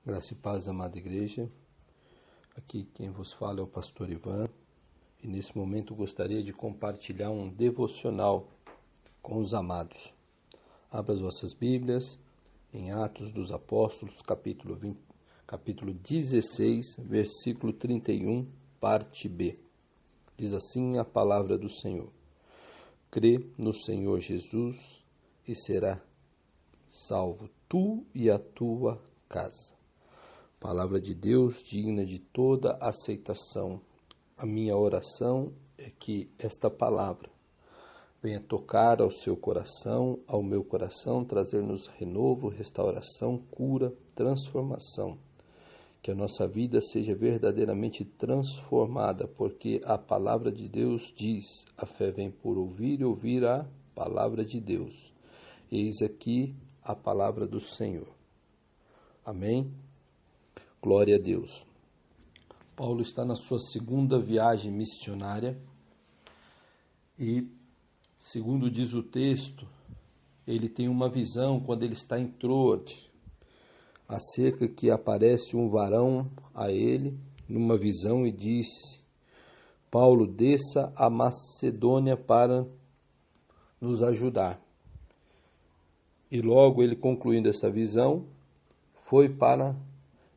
Graça e paz, amada igreja. Aqui quem vos fala é o pastor Ivan e nesse momento gostaria de compartilhar um devocional com os amados. Abra as vossas Bíblias em Atos dos Apóstolos, capítulo 16, versículo 31, parte B. Diz assim a palavra do Senhor: Crê no Senhor Jesus e será salvo tu e a tua casa. Palavra de Deus digna de toda aceitação. A minha oração é que esta palavra venha tocar ao seu coração, ao meu coração, trazer-nos renovo, restauração, cura, transformação. Que a nossa vida seja verdadeiramente transformada, porque a palavra de Deus diz: a fé vem por ouvir e ouvir a palavra de Deus. Eis aqui a palavra do Senhor. Amém? Glória a Deus. Paulo está na sua segunda viagem missionária e, segundo diz o texto, ele tem uma visão quando ele está em Troade, acerca que aparece um varão a ele numa visão e disse: Paulo, desça a Macedônia para nos ajudar. E logo ele, concluindo essa visão, foi para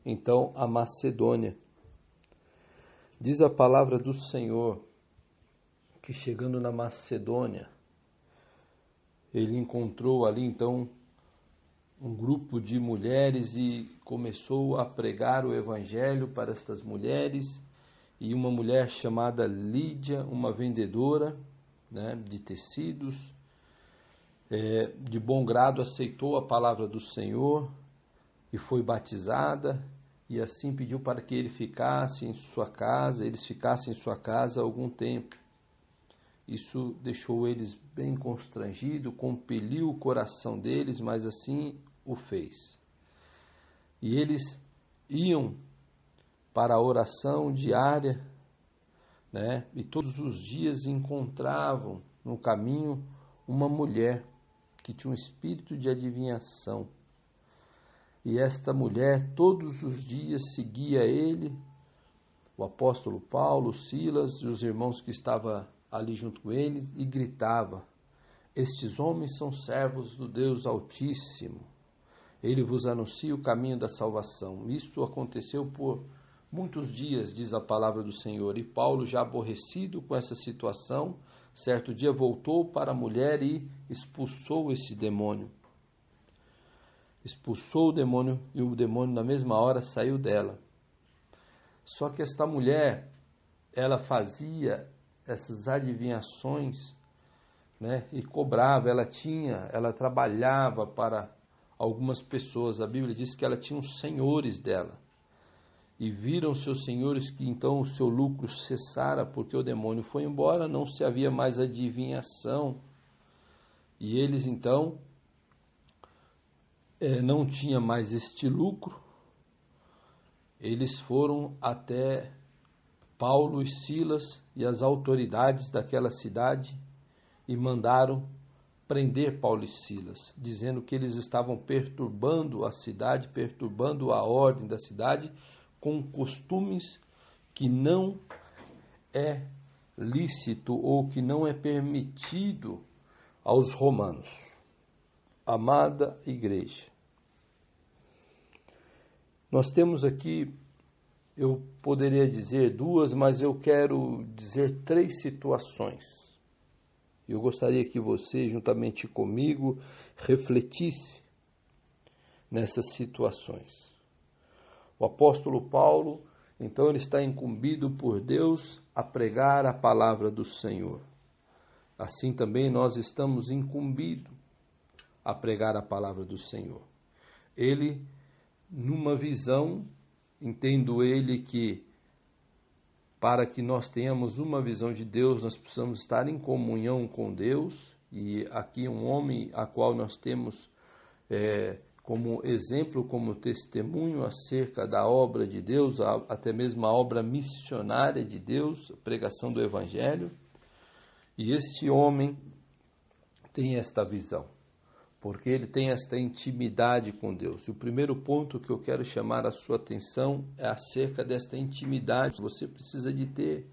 então a Macedônia. Diz a palavra do Senhor que, chegando na Macedônia, ele encontrou ali então um grupo de mulheres e começou a pregar o evangelho para estas mulheres. E uma mulher chamada Lídia, uma vendedora, de tecidos, de bom grado aceitou a palavra do Senhor e foi batizada, e assim pediu para que eles ficassem em sua casa algum tempo. Isso deixou eles bem constrangidos, compeliu o coração deles, mas assim o fez. E eles iam para a oração diária, e todos os dias encontravam no caminho uma mulher que tinha um espírito de adivinhação. E esta mulher todos os dias seguia ele, o apóstolo Paulo, Silas e os irmãos que estavam ali junto com ele, e gritava: estes homens são servos do Deus Altíssimo, ele vos anuncia o caminho da salvação. Isto aconteceu por muitos dias, diz a palavra do Senhor, e Paulo, já aborrecido com essa situação, certo dia voltou para a mulher e expulsou esse demônio. Expulsou o demônio e o demônio na mesma hora saiu dela. Só que esta mulher, ela fazia essas adivinhações, e cobrava, ela trabalhava para algumas pessoas. A Bíblia diz que ela tinha os senhores dela. E viram seus senhores que então o seu lucro cessara, porque o demônio foi embora, não se havia mais adivinhação. E eles então não tinha mais este lucro. Eles foram até Paulo e Silas e as autoridades daquela cidade e mandaram prender Paulo e Silas, dizendo que eles estavam perturbando a cidade, perturbando a ordem da cidade com costumes que não é lícito ou que não é permitido aos romanos. Amada igreja, nós temos aqui, eu poderia dizer duas, mas eu quero dizer três situações. Eu gostaria que você, juntamente comigo, refletisse nessas situações. O apóstolo Paulo, então, ele está incumbido por Deus a pregar a palavra do Senhor. Assim também nós estamos incumbidos a pregar a palavra do Senhor. Ele, numa visão, entendo ele que para que nós tenhamos uma visão de Deus, nós precisamos estar em comunhão com Deus, e aqui um homem a qual nós temos como exemplo, como testemunho acerca da obra de Deus, até mesmo a obra missionária de Deus, a pregação do Evangelho, e este homem tem esta visão. porque ele tem esta intimidade com Deus. E o primeiro ponto que eu quero chamar a sua atenção é acerca desta intimidade que você precisa de ter,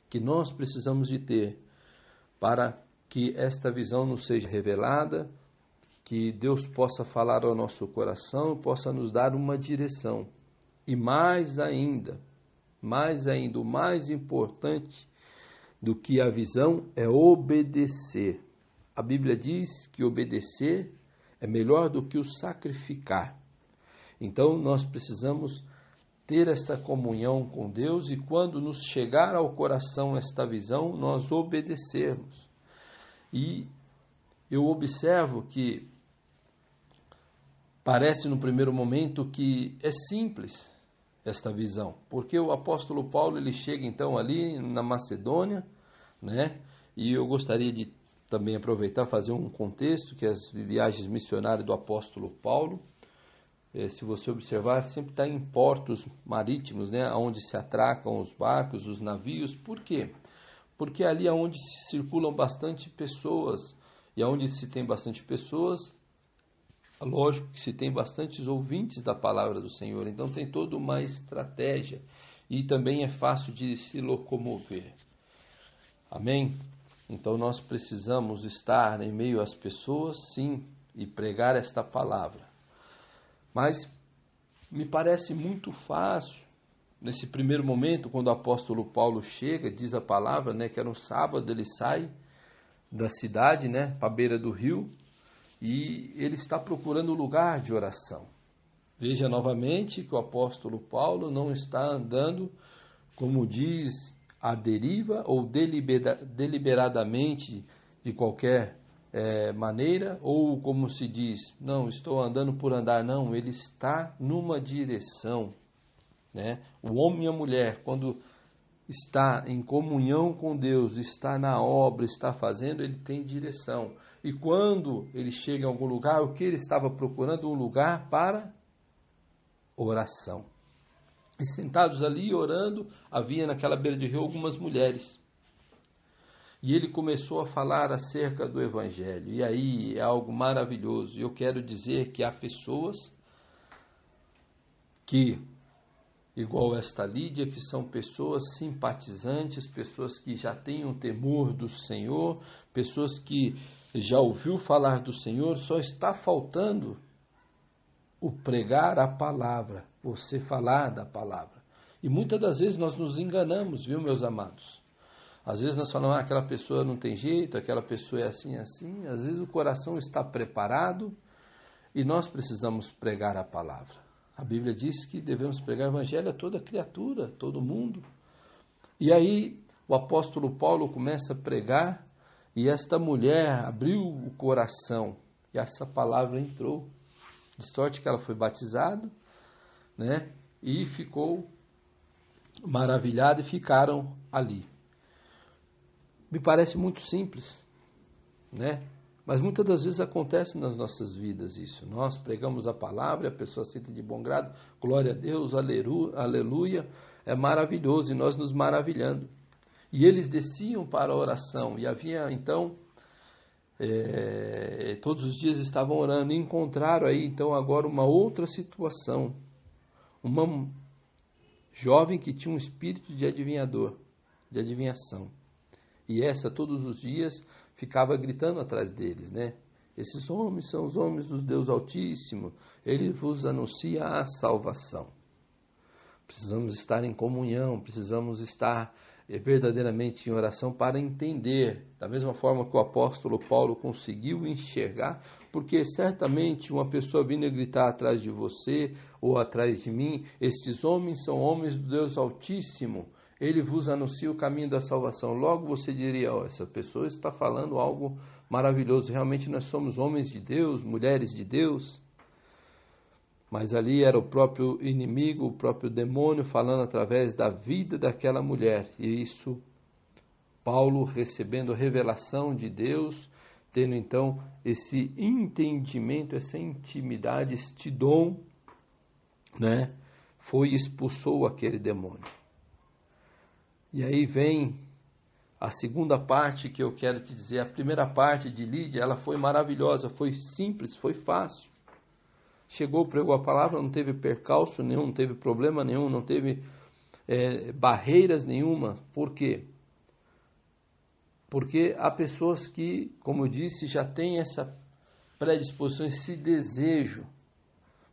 que nós precisamos de ter, para que esta visão nos seja revelada, que Deus possa falar ao nosso coração, possa nos dar uma direção. E mais ainda, o mais importante do que a visão é obedecer. A Bíblia diz que obedecer é melhor do que o sacrificar. Então nós precisamos ter essa comunhão com Deus e quando nos chegar ao coração esta visão, nós obedecermos. E eu observo que parece no primeiro momento que é simples esta visão, porque o apóstolo Paulo ele chega então ali na Macedônia, né? E eu gostaria de também aproveitar e fazer um contexto que as viagens missionárias do apóstolo Paulo, se você observar, sempre está em portos marítimos, né? Onde se atracam os barcos, os navios. Por quê? Porque ali é onde se circulam bastante pessoas e onde se tem bastante pessoas, lógico que se tem bastantes ouvintes da palavra do Senhor, então tem toda uma estratégia e também é fácil de se locomover. Amém? Então nós precisamos estar em meio às pessoas, sim, e pregar esta palavra. Mas me parece muito fácil, nesse primeiro momento, quando o apóstolo Paulo chega, diz a palavra, né, que era um sábado, ele sai da cidade, né, para a beira do rio, e ele está procurando um lugar de oração. Veja novamente que o apóstolo Paulo não está andando, como diz, à deriva ou deliberadamente de qualquer maneira, ou como se diz, não, estou andando por andar. Não, ele está numa direção, né? O homem e a mulher, quando está em comunhão com Deus, está na obra, está fazendo, ele tem direção. E quando ele chega em algum lugar, o que ele estava procurando? Um lugar para oração. E sentados ali orando, havia naquela beira de rio algumas mulheres. E ele começou a falar acerca do Evangelho. E aí é algo maravilhoso. E eu quero dizer que há pessoas que, igual esta Lídia, que são pessoas simpatizantes, pessoas que já têm um temor do Senhor, pessoas que já ouviu falar do Senhor, só está faltando o pregar a palavra, você falar da palavra. E muitas das vezes nós nos enganamos, viu, meus amados? Às vezes nós falamos, aquela pessoa não tem jeito, aquela pessoa é assim, assim. Às vezes o coração está preparado e nós precisamos pregar a palavra. A Bíblia diz que devemos pregar o Evangelho a toda criatura, todo mundo. E aí o apóstolo Paulo começa a pregar e esta mulher abriu o coração e essa palavra entrou. De sorte que ela foi batizada, né? E ficou maravilhada e ficaram ali. Me parece muito simples, né? Mas muitas das vezes acontece nas nossas vidas isso. Nós pregamos a palavra, a pessoa aceita de bom grado, glória a Deus, aleluia, é maravilhoso e nós nos maravilhando. E eles desciam para a oração e havia então, todos os dias estavam orando e encontraram aí então agora uma outra situação. Uma jovem que tinha um espírito de adivinhador, de adivinhação. E essa todos os dias ficava gritando atrás deles, né? Esses homens são os homens do Deus Altíssimo, ele vos anuncia a salvação. Precisamos estar em comunhão, precisamos estar verdadeiramente em oração para entender, da mesma forma que o apóstolo Paulo conseguiu enxergar, porque certamente uma pessoa vindo gritar atrás de você ou atrás de mim, estes homens são homens do Deus Altíssimo, ele vos anuncia o caminho da salvação. Logo você diria, essa pessoa está falando algo maravilhoso, realmente nós somos homens de Deus, mulheres de Deus. Mas ali era o próprio inimigo, o próprio demônio falando através da vida daquela mulher. E isso, Paulo recebendo a revelação de Deus, tendo então esse entendimento, essa intimidade, este dom, né? Foi e expulsou aquele demônio. E aí vem a segunda parte que eu quero te dizer, a primeira parte de Lídia, ela foi maravilhosa, foi simples, foi fácil. Chegou, pregou a palavra, não teve percalço nenhum, não teve problema nenhum, não teve barreiras nenhuma. Por quê? Porque há pessoas que, como eu disse, já têm essa predisposição, esse desejo.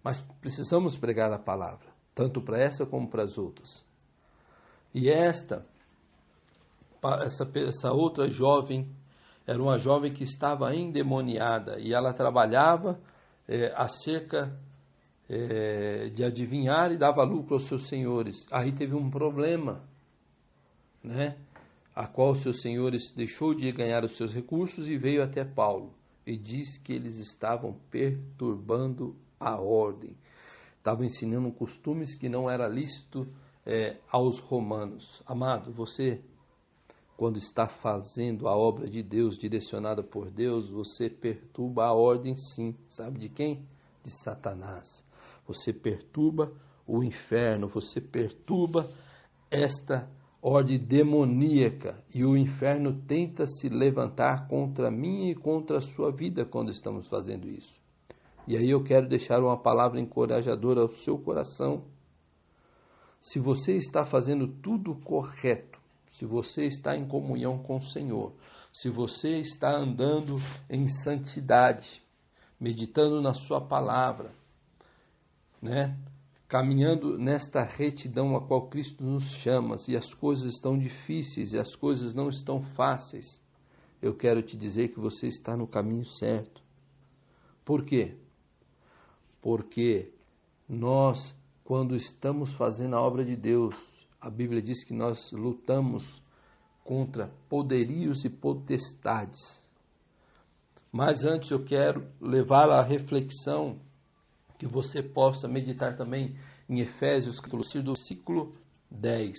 Mas precisamos pregar a palavra, tanto para essa como para as outras. E essa outra jovem, era uma jovem que estava endemoniada, e ela trabalhava acerca de adivinhar e dava lucro aos seus senhores. Aí teve um problema, né? A qual os seus senhores deixou de ganhar os seus recursos e veio até Paulo. E diz que eles estavam perturbando a ordem. Estavam ensinando costumes que não era lícito aos romanos. Amado, você, quando está fazendo a obra de Deus, direcionada por Deus, você perturba a ordem, sim. Sabe de quem? De Satanás. Você perturba o inferno, você perturba esta ordem demoníaca, e o inferno tenta se levantar contra mim e contra a sua vida quando estamos fazendo isso. E aí eu quero deixar uma palavra encorajadora ao seu coração. Se você está fazendo tudo correto, se você está em comunhão com o Senhor, se você está andando em santidade, meditando na sua palavra, né? Caminhando nesta retidão a qual Cristo nos chama, e as coisas estão difíceis, e as coisas não estão fáceis, eu quero te dizer que você está no caminho certo. Por quê? Porque nós, quando estamos fazendo a obra de Deus, a Bíblia diz que nós lutamos contra poderios e potestades. Mas antes eu quero levar à reflexão que você possa meditar também em Efésios, capítulo 5, do versículo 10.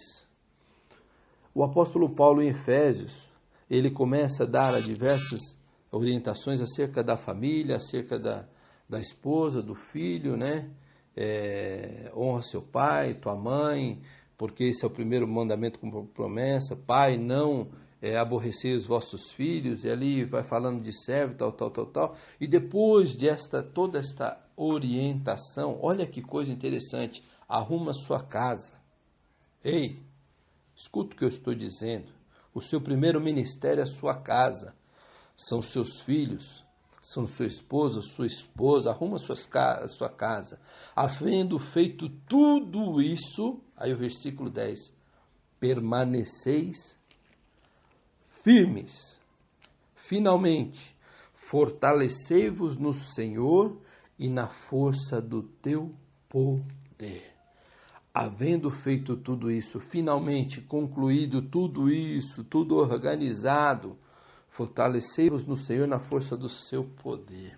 O apóstolo Paulo, em Efésios, ele começa a dar diversas orientações acerca da família, acerca da esposa, do filho, né? Honra seu pai, tua mãe, porque esse é o primeiro mandamento com promessa. Pai, não aborrecer os vossos filhos, e ali vai falando de servo, tal. E depois de toda esta orientação, olha que coisa interessante, arruma sua casa. Ei, escuta o que eu estou dizendo. O seu primeiro ministério é a sua casa, são seus filhos, são sua esposa, arruma a sua casa. Havendo feito tudo isso, aí o versículo 10, permaneceis firmes. Finalmente, fortalecei-vos no Senhor e na força do teu poder. Havendo feito tudo isso, finalmente concluído tudo isso, tudo organizado, fortalecei-vos no Senhor na força do seu poder.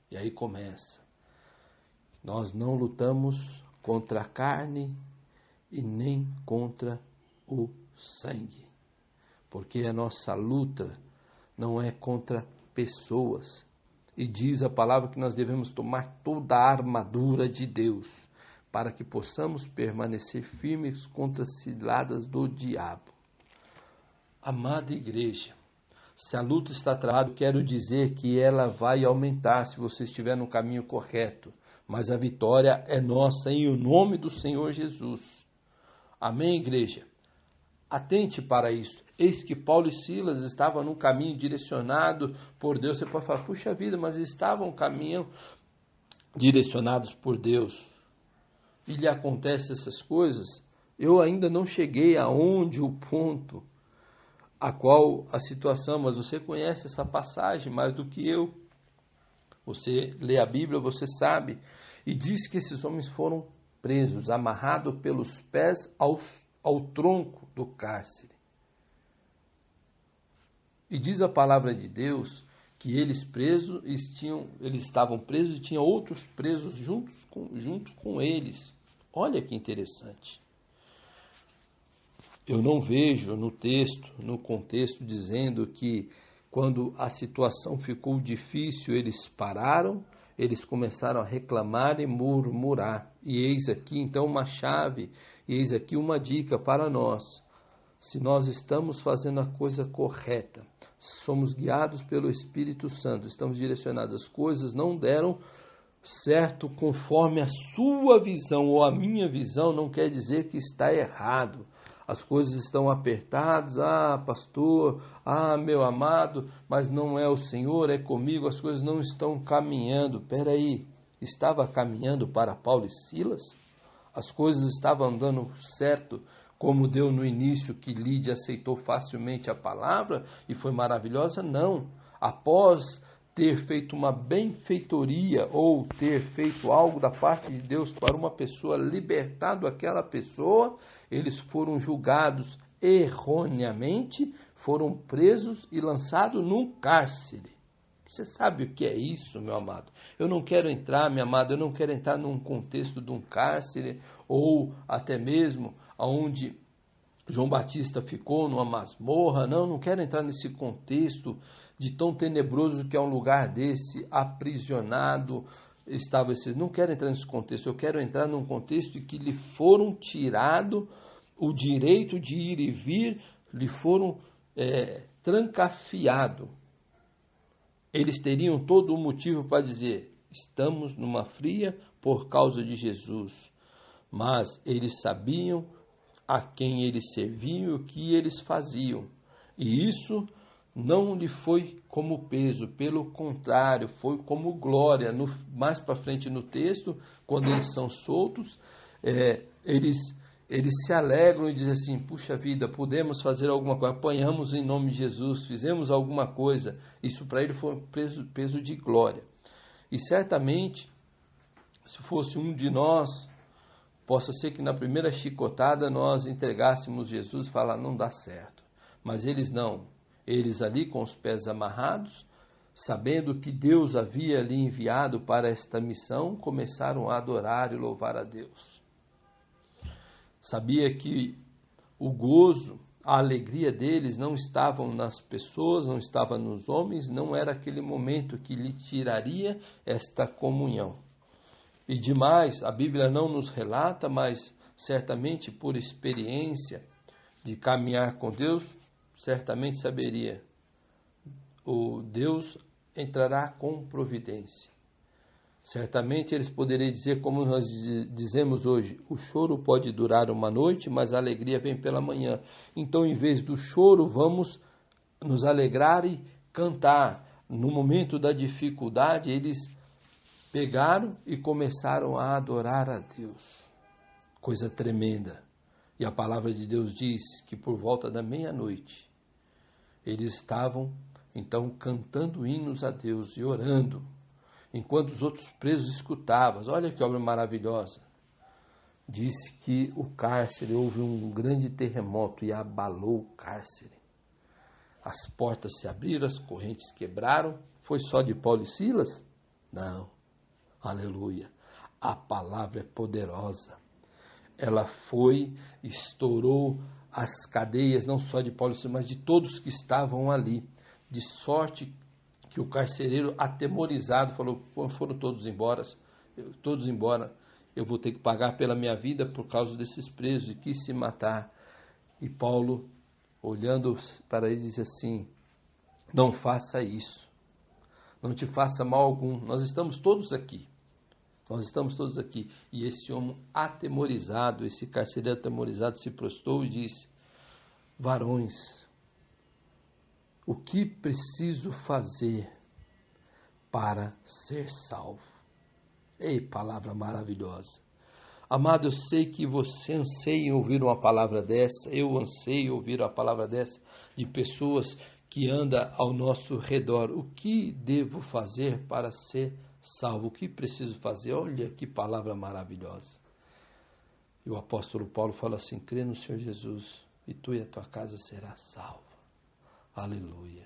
E aí começa. Nós não lutamos contra a carne e nem contra o sangue, porque a nossa luta não é contra pessoas. E diz a palavra que nós devemos tomar toda a armadura de Deus, para que possamos permanecer firmes contra as ciladas do diabo. Amada igreja, se a luta está travada, quero dizer que ela vai aumentar se você estiver no caminho correto, mas a vitória é nossa em o nome do Senhor Jesus. Amém, igreja? Atente para isso. Eis que Paulo e Silas estavam num caminho direcionado por Deus. Você pode falar, puxa vida, mas estavam caminho direcionados por Deus. E lhe acontecem essas coisas. Eu ainda não cheguei aonde o ponto, a qual a situação, mas você conhece essa passagem mais do que eu. Você lê a Bíblia, você sabe. E diz que esses homens foram presos, amarrados pelos pés ao tronco do cárcere. E diz a palavra de Deus que eles estavam presos e tinha outros presos junto com eles. Olha que interessante. Eu não vejo no contexto, dizendo que quando a situação ficou difícil, eles pararam, eles começaram a reclamar e murmurar. E eis aqui então uma chave, e eis aqui uma dica para nós. se nós estamos fazendo a coisa correta, somos guiados pelo Espírito Santo, estamos direcionados, as coisas não deram certo conforme a sua visão ou a minha visão, não quer dizer que está errado. As coisas estão apertadas, pastor, meu amado, mas não é o Senhor, é comigo, as coisas não estão caminhando. Espera aí, estava caminhando para Paulo e Silas? As coisas estavam andando certo, como deu no início, que Lídia aceitou facilmente a palavra e foi maravilhosa? Não. Após ter feito uma benfeitoria ou ter feito algo da parte de Deus para uma pessoa, libertado aquela pessoa, eles foram julgados erroneamente, foram presos e lançados num cárcere. Você sabe o que é isso, meu amado? Eu não quero entrar, minha amada, eu não quero entrar num contexto de um cárcere ou até mesmo onde João Batista ficou, numa masmorra. Não quero entrar nesse contexto de tão tenebroso que é um lugar desse, aprisionado, estava esse. Não quero entrar nesse contexto, eu quero entrar num contexto em que lhe foram tirado o direito de ir e vir, lhe foram trancafiado. Eles teriam todo o motivo para dizer, estamos numa fria por causa de Jesus, mas eles sabiam a quem eles serviam e o que eles faziam, e isso não lhe foi como peso, pelo contrário, foi como glória. Mais para frente no texto, quando eles são soltos, eles se alegram e dizem assim, puxa vida, podemos fazer alguma coisa, apanhamos em nome de Jesus, fizemos alguma coisa. Isso para ele foi um peso de glória. E certamente, se fosse um de nós, possa ser que na primeira chicotada nós entregássemos Jesus e falar, não dá certo. Mas eles não. Eles ali com os pés amarrados, sabendo que Deus havia ali enviado para esta missão, começaram a adorar e louvar a Deus. Sabia que o gozo, a alegria deles não estavam nas pessoas, não estava nos homens, não era aquele momento que lhe tiraria esta comunhão. E demais, a Bíblia não nos relata, mas certamente por experiência de caminhar com Deus, certamente saberia, o Deus entrará com providência. Certamente eles poderiam dizer, como nós dizemos hoje, o choro pode durar uma noite, mas a alegria vem pela manhã. Então, em vez do choro, vamos nos alegrar e cantar. No momento da dificuldade, eles pegaram e começaram a adorar a Deus. Coisa tremenda. E a palavra de Deus diz que por volta da meia-noite, eles estavam, então, cantando hinos a Deus e orando, enquanto os outros presos escutavam. Olha que obra maravilhosa. Disse que o cárcere, houve um grande terremoto e abalou o cárcere. As portas se abriram, as correntes quebraram. Foi só de Paulo e Silas? Não. Aleluia. A palavra é poderosa. Ela foi, estourou as cadeias, não só de Paulo, mas de todos que estavam ali. De sorte que o carcereiro, atemorizado, falou, foram todos embora, eu vou ter que pagar pela minha vida por causa desses presos, e quis se matar. E Paulo, olhando para ele, disse assim, não faça isso, não te faça mal algum, nós estamos todos aqui. E esse homem atemorizado, esse carcereiro atemorizado, se prostrou e disse, varões, o que preciso fazer para ser salvo? Ei, palavra maravilhosa. Amado, eu sei que você anseia em ouvir uma palavra dessa, eu anseio ouvir uma palavra dessa de pessoas que andam ao nosso redor. O que devo fazer para ser salvo? O que preciso fazer? Olha que palavra maravilhosa. E o apóstolo Paulo fala assim, crê no Senhor Jesus e tu e a tua casa será salva. Aleluia.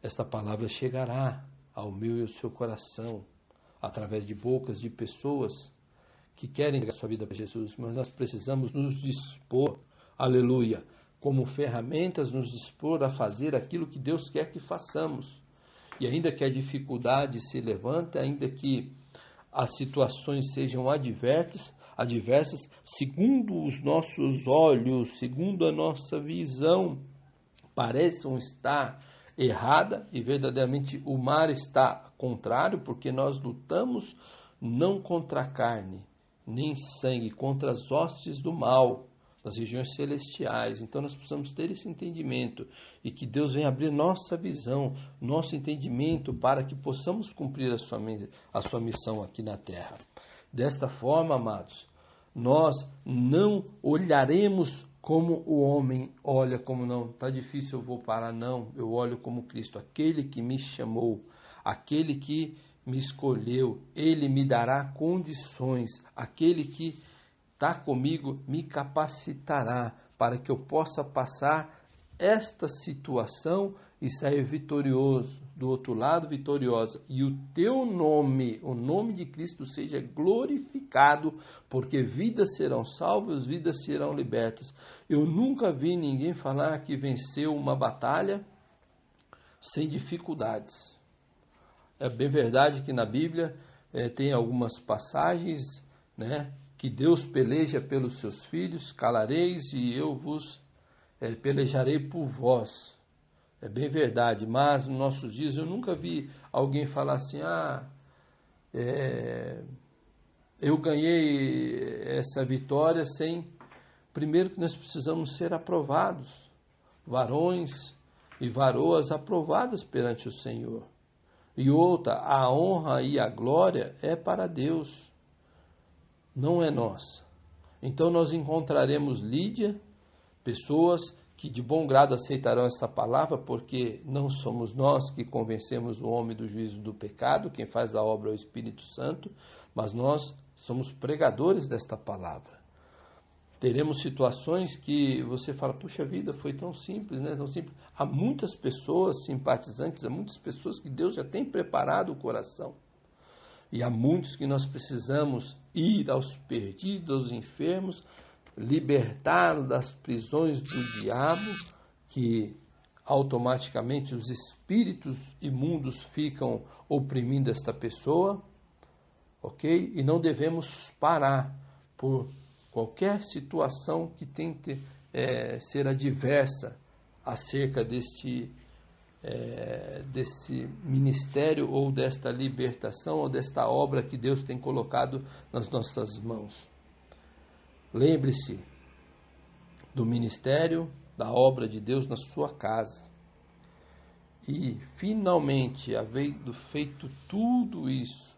Esta palavra chegará ao meu e ao seu coração através de bocas de pessoas que querem dar sua vida para Jesus, mas nós precisamos nos dispor, aleluia, como ferramentas, nos dispor a fazer aquilo que Deus quer que façamos. E ainda que a dificuldade se levante, ainda que as situações sejam adversas, adversas, segundo os nossos olhos, segundo a nossa visão, pareçam estar errada, e verdadeiramente o mar está contrário, porque nós lutamos não contra a carne, nem sangue, contra as hostes do mal, das regiões celestiais. Então nós precisamos ter esse entendimento, e que Deus venha abrir nossa visão, nosso entendimento, para que possamos cumprir a sua missão aqui na terra. Desta forma, amados, nós não olharemos como o homem olha, como não, está difícil, eu vou parar, não, eu olho como Cristo, aquele que me chamou, aquele que me escolheu, ele me dará condições, aquele que está comigo me capacitará para que eu possa passar esta situação e sair vitorioso, do outro lado vitoriosa, e o teu nome, o nome de Cristo seja glorificado, porque vidas serão salvas, vidas serão libertas. Eu nunca vi ninguém falar que venceu uma batalha sem dificuldades. É bem verdade que na Bíblia tem algumas passagens, né, que Deus peleja pelos seus filhos, calareis e eu vos pelejarei por vós. É bem verdade, mas nos nossos dias eu nunca vi alguém falar assim, eu ganhei essa vitória sem... Primeiro que nós precisamos ser aprovados, varões e varoas aprovadas perante o Senhor. E outra, a honra e a glória é para Deus, não é nossa. Então nós encontraremos Lídia, pessoas que de bom grado aceitarão essa palavra, porque não somos nós que convencemos o homem do juízo do pecado, quem faz a obra é o Espírito Santo, mas nós somos pregadores desta palavra. Teremos situações que você fala, puxa vida, foi tão simples, né? Tão simples. Há muitas pessoas simpatizantes, há muitas pessoas que Deus já tem preparado o coração. E há muitos que nós precisamos ir aos perdidos, aos enfermos, libertar das prisões do diabo, que automaticamente os espíritos imundos ficam oprimindo esta pessoa, ok? E não devemos parar por qualquer situação que tente ser adversa acerca desse ministério ou desta libertação ou desta obra que Deus tem colocado nas nossas mãos. Lembre-se do ministério, da obra de Deus na sua casa. E, finalmente, havendo feito tudo isso,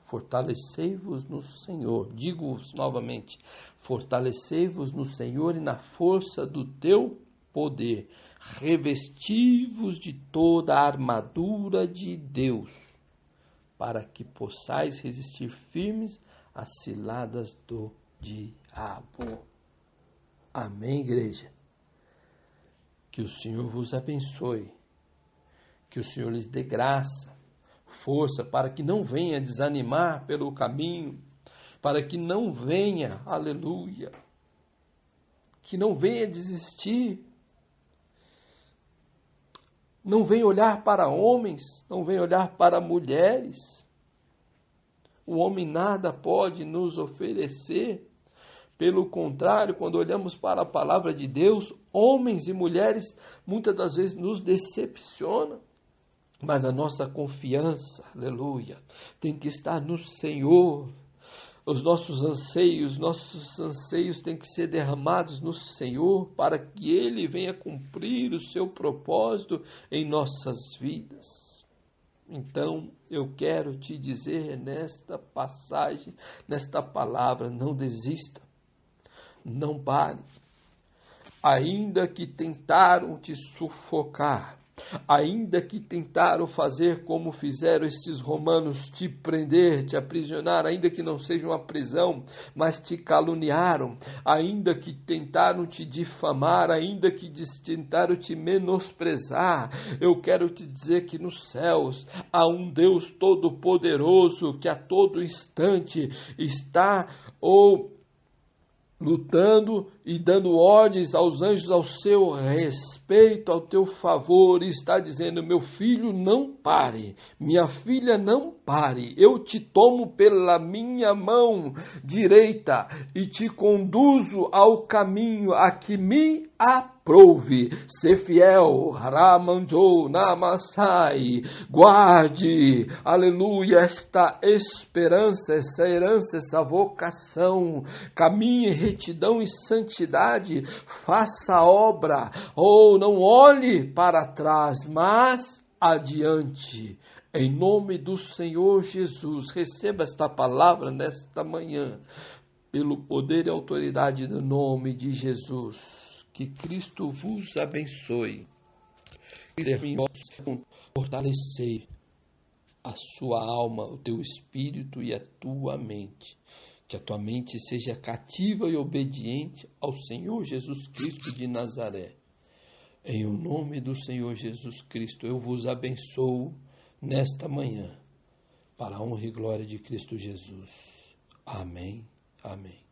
fortalecei-vos no Senhor. Digo-vos novamente, fortalecei-vos no Senhor e na força do teu poder. Revesti-vos de toda a armadura de Deus, para que possais resistir firmes às ciladas do diabo. Amém, igreja? Que o Senhor vos abençoe, que o Senhor lhes dê graça, força, para que não venha desanimar pelo caminho, para que não venha, aleluia, que não venha desistir, não venha olhar para homens, não venha olhar para mulheres. O homem nada pode nos oferecer. Pelo contrário, quando olhamos para a palavra de Deus, homens e mulheres muitas das vezes nos decepcionam. Mas a nossa confiança, aleluia, tem que estar no Senhor. Os nossos anseios têm que ser derramados no Senhor para que Ele venha cumprir o seu propósito em nossas vidas. Então, eu quero te dizer nesta passagem, nesta palavra, não desista, não pare. Ainda que tentaram te sufocar, ainda que tentaram fazer como fizeram estes romanos, te prender, te aprisionar, ainda que não seja uma prisão, mas te caluniaram, ainda que tentaram te difamar, ainda que tentaram te menosprezar, eu quero te dizer que nos céus há um Deus todo-poderoso que a todo instante está lutando e dando ordens aos anjos ao seu respeito, ao teu favor, e está dizendo: meu filho, não pare, minha filha, não pare, eu te tomo pela minha mão direita e te conduzo ao caminho a que me aprouve. Ser fiel, Ramanjou Namasai, guarde, aleluia, esta esperança, essa herança, essa vocação, caminhe em retidão e santidade, faça a obra, ou não olhe para trás, mas adiante. Em nome do Senhor Jesus, receba esta palavra nesta manhã, pelo poder e autoridade do nome de Jesus. Que Cristo vos abençoe. Que possa fortalecer a sua alma, o teu espírito e a tua mente. Que a tua mente seja cativa e obediente ao Senhor Jesus Cristo de Nazaré. Em o nome do Senhor Jesus Cristo, eu vos abençoo nesta manhã, para a honra e glória de Cristo Jesus. Amém. Amém.